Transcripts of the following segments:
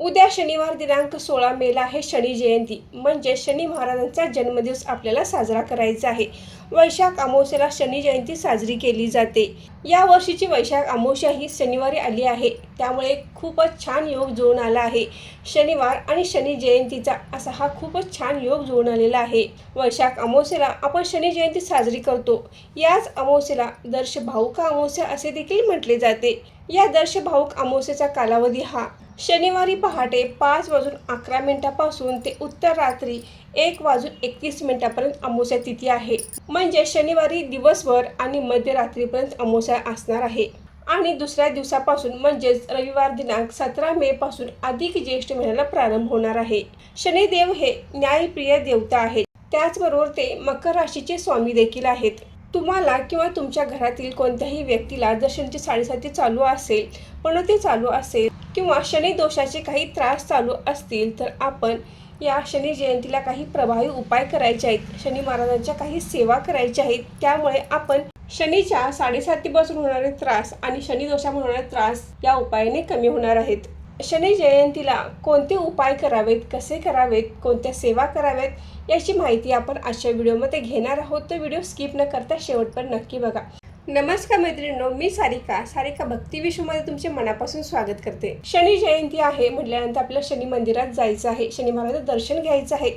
उद्या शनिवार दिनांक 16 मेला आहे शनी जयंती, म्हणजे शनी महाराजांचा जन्मदिवस आपल्याला साजरा करायचा आहे. वैशाख अमावस्येला शनी जयंती साजरी केली जाते. या वर्षीची वैशाख अमावस्या ही शनिवारी आली आहे, त्यामुळे खूपच छान योग जुळून आला आहे. शनिवार आणि शनी जयंतीचा असा हा खूपच छान योग जुळून आलेला आहे. वैशाख अमावस्येला आपण शनी जयंती साजरी करतो. याच अमावस्येला दर्श भाऊका अमावस्या असे देखील म्हटले जाते. या दर्श भाऊक अमावस्येचा कालावधी हा शनिवारी पहाटे 5:11 ते उत्तर रात्री 1:31 अमावस्या तिथी आहे. म्हणजे शनिवारी दिवसभर आणि मध्यरात्रीपर्यंत अमावस्या असणार आहे. आणि दुसऱ्या दिवसापासून म्हणजेच रविवार दिनांक 17 मे पासून अधिक ज्येष्ठ महिन्याला प्रारंभ होणार आहे. शनिदेव हे न्यायप्रिय देवता आहेत. त्याचबरोबर ते मकर राशीचे स्वामी देखील आहेत. तुम्हाला किंवा तुमच्या घरातील कोणत्याही व्यक्तीला जर शनीची साडेसाती चालू असेल, पनौती चालू असेल किंवा शनी दोषाचे काही त्रास चालू असतील, तर आपण या शनी जयंतीला काही प्रभावी उपाय करायचे आहेत. शनी महाराजांच्या काही सेवा करायच्या आहेत. त्यामुळे आपण शनीच्या साडेसातीपासून होणारे त्रास आणि शनी दोषामुळे होणारे त्रास या उपायाने कमी होणार आहेत. शनी जयंतीला कोणते उपाय करावेत, कसे करावेत, कोणत्या सेवा कराव्यात याची माहिती आपण आजच्या व्हिडिओमध्ये घेणार आहोत. तर व्हिडिओ स्किप न करता शेवटपर्यंत नक्की बघा. नमस्कार मैत्रिणींनो, मी सारिका भक्ती विश्वमध्ये तुमचे मनापासून स्वागत करते. शनी जयंती आहे म्हटल्यानंतर आपल्याला शनी मंदिरात जायचं आहे, शनी महाराजांचं दर्शन घ्यायचं आहे.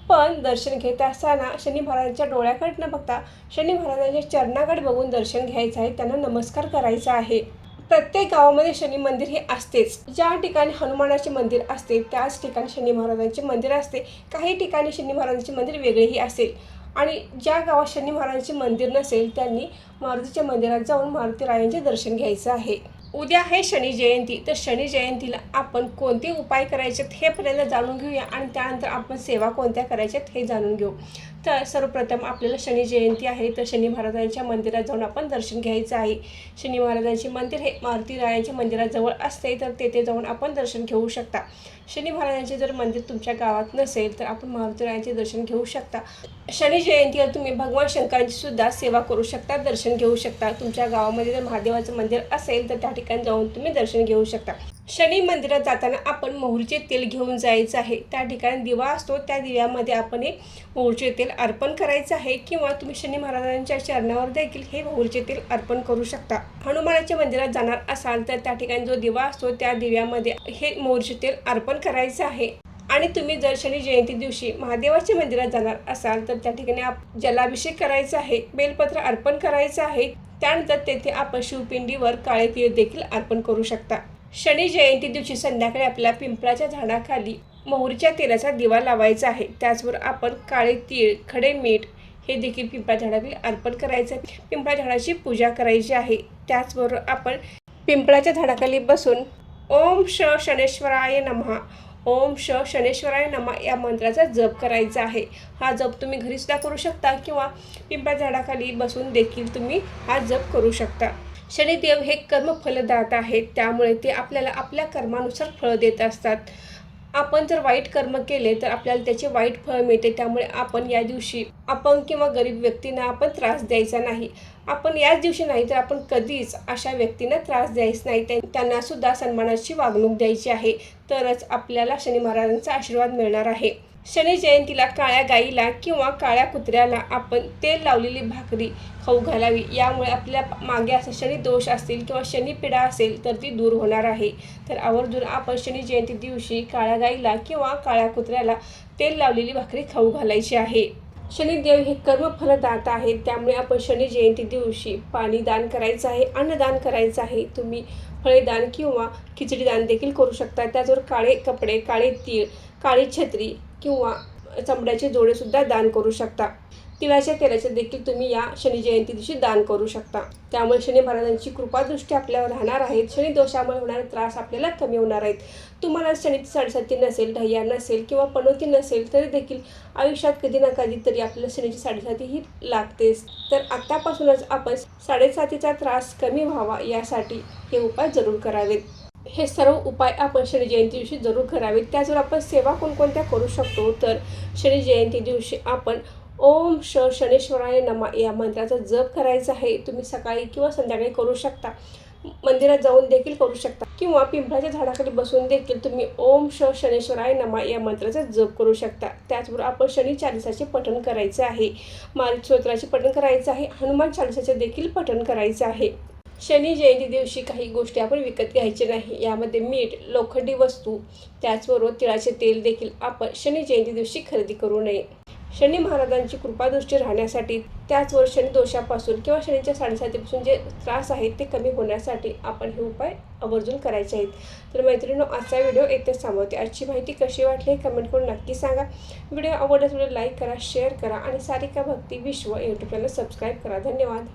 पण दर्शन घेत असताना शनी महाराजांच्या डोळ्याकडे न बघता शनी महाराजांच्या चरणाकडे बघून दर्शन घ्यायचं आहे, त्यांना नमस्कार करायचा आहे. प्रत्येक गावामध्ये शनी मंदिर हे असतेच. ज्या ठिकाणी हनुमानाचे मंदिर असते त्याच ठिकाणी शनी महाराजांचे मंदिर असते. काही ठिकाणी शनी महाराजांचे मंदिर वेगळेही असेल. आणि ज्या गावात शनी महाराजांचे मंदिर नसेल त्यांनी मारुतीच्या मंदिरात जाऊन मारुतीरायांचे दर्शन घ्यायचं आहे. उद्या आहे शनी जयंती, तर शनी जयंतीला आपण कोणते उपाय करायचे हे पहिल्यांदा जाणून घेऊया आणि त्यानंतर आपण सेवा कोणत्या करायच्यात हे जाणून घेऊ. तर सर्वप्रथम आपल्याला शनी जयंती आहे, तर शनी महाराजांच्या मंदिरात जाऊन आपण दर्शन घ्यायचं आहे. शनी महाराजांचे मंदिर हे मारुतीरायांच्या मंदिराजवळ असते, तर तेथे जाऊन आपण दर्शन घेऊ शकता. शनी महाराजांचे जर मंदिर तुमच्या गावात नसेल तर आपण मारुतीरायांचे दर्शन घेऊ शकता. शनी जयंतीला तुम्ही भगवान शंकरांची सुद्धा सेवा करू शकता, दर्शन घेऊ शकता. तुमच्या गावामध्ये जर महादेवाचं मंदिर असेल तर त्या ठिकाणी जाऊन तुम्ही दर्शन घेऊ शकता. शनी मंदिरात जाताना आपण मोहरीचे तेल घेऊन जायचं आहे. त्या ठिकाणी दिवा असतो, त्या दिव्यामध्ये आपण हे मोहरीचे तेल अर्पण करायचं आहे. किंवा तुम्ही शनी महाराजांच्या चरणावर देखील हे मोहरीचे तेल अर्पण करू शकता. हनुमानाच्या मंदिरात जाणार असाल तर त्या ठिकाणी जो दिवा असतो त्या दिव्यामध्ये हे मोहरीचे तेल अर्पण करायचं आहे. आणि तुम्ही जर शनी जयंती दिवशी महादेवाच्या मंदिरात जाणार असाल तर त्या ठिकाणी जलाभिषेक करायचा आहे, बेलपत्र अर्पण करायचं आहे. त्यानंतर तेथे आपण शिवपिंडीवर काळे तीळ देखील अर्पण करू शकता. शनी जयंती दिवशी संध्याकाळी आपल्याला पिंपळाच्या झाडाखाली मोहरीच्या तेलाचा दिवा लावायचा आहे. त्याचबरोबर आपण काळे तीळ, खडे मीठ हे देखील पिंपळा झाडाखाली अर्पण करायचं आहे. पिंपळा झाडाची पूजा करायची आहे. त्याचबरोबर आपण पिंपळाच्या झाडाखाली बसून ओम शनेश्वराय नमः, ओम शनेश्वराय नमः या मंत्राचा जप करायचा आहे. हा जप तुम्ही घरी सुद्धा करू शकता किंवा पिंपळा झाडाखाली बसून देखील तुम्ही हा जप करू शकता. शनिदेव हे कर्मफलदाता आहेत, त्यामुळे ते आपल्याला आपल्या कर्मानुसार फळ देत असतात. आपण जर वाईट कर्म केले तर आपल्याला त्याचे वाईट फळ मिळते. त्यामुळे आपण या दिवशी अपंग किंवा गरीब व्यक्तींना आपण त्रास द्यायचा नाही. आपण याच दिवशी नाही तर आपण कधीच अशा व्यक्तींना त्रास द्यायचा नाही. त्यांना सुद्धा सन्मानाची वागणूक द्यायची आहे, तरच आपल्याला शनी महाराजांचा आशीर्वाद मिळणार आहे. शनी जयंतीला काळ्या गाईला किंवा काळ्या कुत्र्याला आपण तेल लावलेली भाकरी खाऊ घालावी. यामुळे आपल्या मागे असं शनी दोष असतील किंवा शनी पीडा असेल तर ती दूर होणार आहे. तर आवर्जून आपण शनी जयंती दिवशी काळ्या गाईला किंवा काळ्या कुत्र्याला तेल लावलेली भाकरी खाऊ घालायची आहे. शनिदेव हे कर्मफलदाता आहेत, त्यामुळे आपण शनी जयंती दिवशी पाणी दान करायचं आहे, अन्नदान करायचं आहे. तुम्ही फळेदान किंवा खिचडी दान देखील करू शकता. त्याचबरोबर काळे कपडे, काळे तीळ, काळी छत्री किंवा चमड्याचे जोडे सुद्धा दान करू शकता. तिळाच्या तेलाचे देखील तुम्ही या शनी जयंती दिवशी दान करू शकता. त्यामुळे शनी महाराजांची कृपादृष्टी आपल्यावर राहणार आहेत. शनी दोषामुळे होणारे त्रास आपल्याला कमी होणार आहेत. तुम्हाला शनीची साडेसाती नसेल, ढय्या नसेल किंवा पनौती नसेल तरी देखील आयुष्यात कधी ना कधी तरी आपल्याला शनीची साडेसाती ही लागतेच. तर आत्तापासूनच आपण साडेसातीचा त्रास कमी व्हावा यासाठी हे उपाय जरूर करावेत. हे सर्व उपाय आपण शनी जयंती दिवशी जरूर करावेत. त्याचवर आपण सेवा कोणकोणत्या करू शकतो, तर शनी जयंती दिवशी आपण ओम शनेश्वराय नमः या मंत्राचा जप करायचा आहे. तुम्ही सकाळी किंवा संध्याकाळी करू शकता. मंदिरात जाऊन देखील करू शकता. किंवा पिंपळाच्या झाडाखाली बसून देखील तुम्ही ओम शनेश्वराय नमः या मंत्राचा जप करू शकता. त्याचबरोबर आपण शनी चालिसाचे पठण करायचं आहे, मारुती स्तोत्राचे पठण करायचं आहे, हनुमान चालिसाचे देखील पठण करायचं आहे. शनी जयंती दिवशी काही गोष्टी आपण विकत घ्यायचे नाही. यामध्ये मीठ, लोखंडी वस्तू, त्याचबरोबर तिळाचे तेल देखील आपण शनी जयंती दिवशी खरेदी करू नये. शनी महाराजांची कृपादृष्टी राहण्यासाठी, त्याचबरोबर शनी दोषापासून किंवा शनीच्या साडेसातीपासून जे त्रास आहेत ते कमी होण्यासाठी आपण हे उपाय आवर्जून करायचे आहेत. तर मैत्रिणींनो, आजचा व्हिडिओ इथेच थांबवते. आजची माहिती कशी वाटली हे कमेंट करून नक्की सांगा. व्हिडिओ आवडल्यास व्हिडिओ लाईक करा, शेअर करा आणि सारिका भक्ती विश्व यूट्यूब चॅनल सबस्क्राईब करा. धन्यवाद.